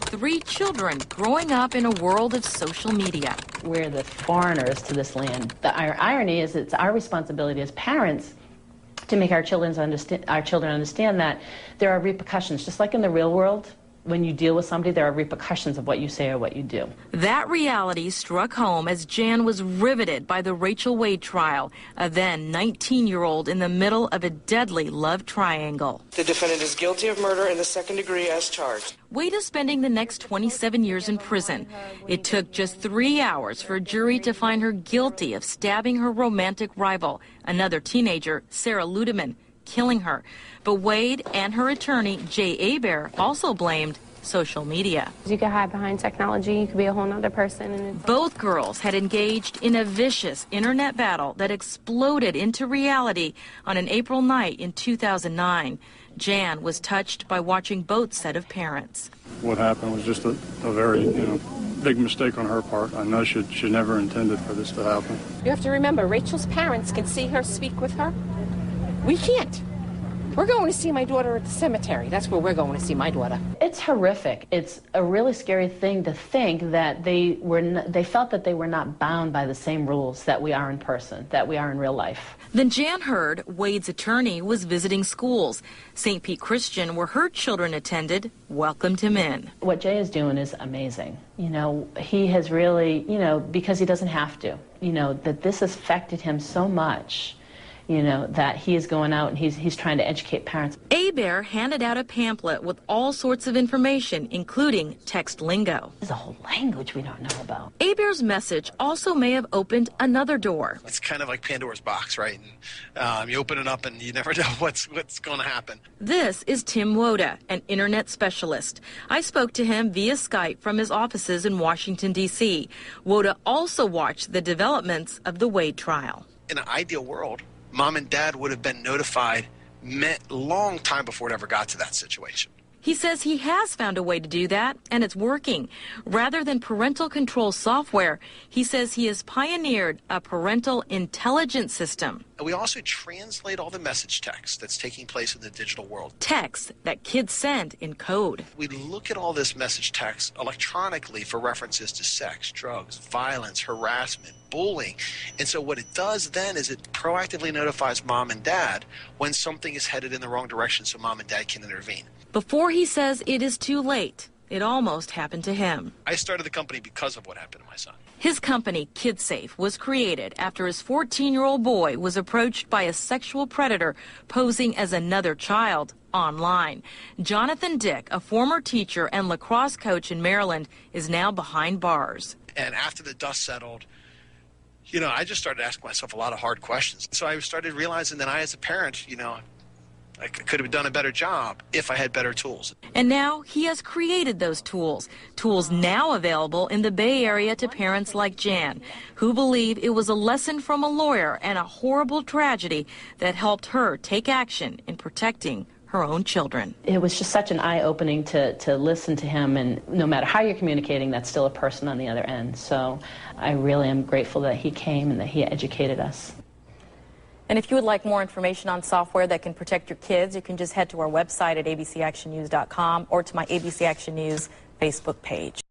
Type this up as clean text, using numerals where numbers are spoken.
3 children growing up in a world of social media. We're the foreigners to this land. The irony is it's our responsibility as parents to make our children understand that there are repercussions. Just like in the real world, when you deal with somebody, there are repercussions of what you say or what you do. That reality struck home as Jan was riveted by the Rachel Wade trial, a then 19-year-old in the middle of a deadly love triangle. The defendant is guilty of murder in the second degree as charged. Wade is spending the next 27 years in prison. It took just 3 hours for a jury to find her guilty of stabbing her romantic rival, another teenager, Sarah Ludeman, killing her. But Wade and her attorney, Jay Hebert, also blamed social media. You could hide behind technology, you could be a whole nother person. And both girls had engaged in a vicious internet battle that exploded into reality on an April night in 2009. Jan was touched by watching both set of parents. What happened was just a very, big mistake on her part. I know she never intended for this to happen. You have to remember, Rachel's parents can see her, speak with her. We can't. We're going to see my daughter at the cemetery. That's where we're going to see my daughter. It's horrific. It's a really scary thing to think that they felt that they were not bound by the same rules that we are in person, that we are in real life. Then Jan heard Wade's attorney was visiting schools. St. Pete Christian, where her children attended, welcomed him in. What Jay is doing is amazing. He has really, because he doesn't have to, that this has affected him so much. That he is going out and he's trying to educate parents. Hebert handed out a pamphlet with all sorts of information, including text lingo. There's a whole language we don't know about. Hebert's message also may have opened another door. It's kind of like Pandora's box, right? And you open it up and you never know what's going to happen. This is Tim Woda, an internet specialist. I spoke to him via Skype from his offices in Washington, D.C. Woda also watched the developments of the Wade trial. In an ideal world, Mom and Dad would have been notified a long time before it ever got to that situation. He says he has found a way to do that, and it's working. Rather than parental control software, he says he has pioneered a parental intelligence system. And we also translate all the message text that's taking place in the digital world. Text that kids send in code. We look at all this message text electronically for references to sex, drugs, violence, harassment, bullying. And so what it does then is it proactively notifies Mom and Dad when something is headed in the wrong direction so Mom and Dad can intervene. Before he says it is too late, it almost happened to him. I started the company because of what happened to my son. His company, KidSafe, was created after his 14-year-old boy was approached by a sexual predator posing as another child online. Jonathan Dick, a former teacher and lacrosse coach in Maryland, is now behind bars. And after the dust settled, I just started asking myself a lot of hard questions. So I started realizing that I, as a parent, I could have done a better job if I had better tools. And now he has created those tools now available in the Bay Area to parents like Jan, who believe it was a lesson from a lawyer and a horrible tragedy that helped her take action in protecting her own children. It was just such an eye-opening to listen to him, and no matter how you're communicating, that's still a person on the other end. So I really am grateful that he came and that he educated us. And if you would like more information on software that can protect your kids, you can just head to our website at abcactionnews.com or to my ABC Action News Facebook page.